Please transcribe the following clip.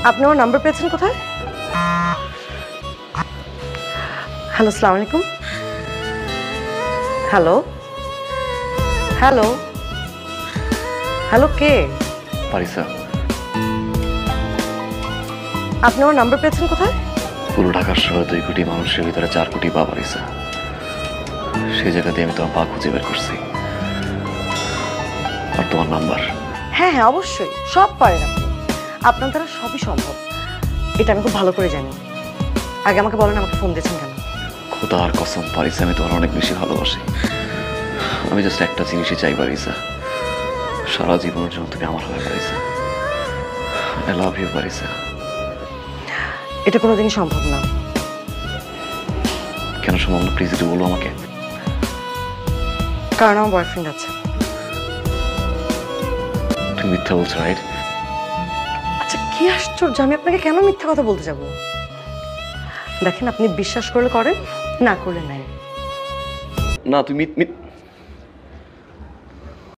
আপনি আমার নাম্বার পেয়েছেন কোথায়? হ্যালো, আসসালামু আলাইকুম। হ্যালো হ্যালো হ্যালো, কে? পারিসা, আপনি আমার নাম্বার পেয়েছেন কোথায়? পুরো ঢাকার শহরে 2 কোটি মানুষের ভিতরে 4 কোটি পা পারিসা। সেই জায়গা দিয়ে আমি তোমার পা খুঁজে বের করছি, আর তোমার নাম্বার। হ্যাঁ হ্যাঁ, অবশ্যই সব পারেন আপনি। আপনার দ্বারা সবই সম্ভব, এটা আমি খুব ভালো করে জানি। আগে আমাকে বলেন, আমাকে ফোন দিয়েছেন কেন? খোদার কসম পারিসা, আমি তোমার অনেক বেশি ভালোবাসি। আমি জাস্ট একটা জিনিসই চাই পারিসা, সারা জীবনের জন্য তুমি আমার হবে পারিসা। I love you পারিসা। এটা কোনোদিনই সম্ভব না। কেন সম্ভব না? প্লিজ একটু বলো আমাকে। কারণ আমার বয়ফ্রেন্ড আছে। তুমি মিথ্যা বলছো, রাইট? আচ্ছা, কি আশ্চর্য, আমি আপনাকে কেন মিথ্যা কথা বলতে যাব? দেখেন, আপনি বিশ্বাস করলে করেন, না করলে নাই। না, তুমি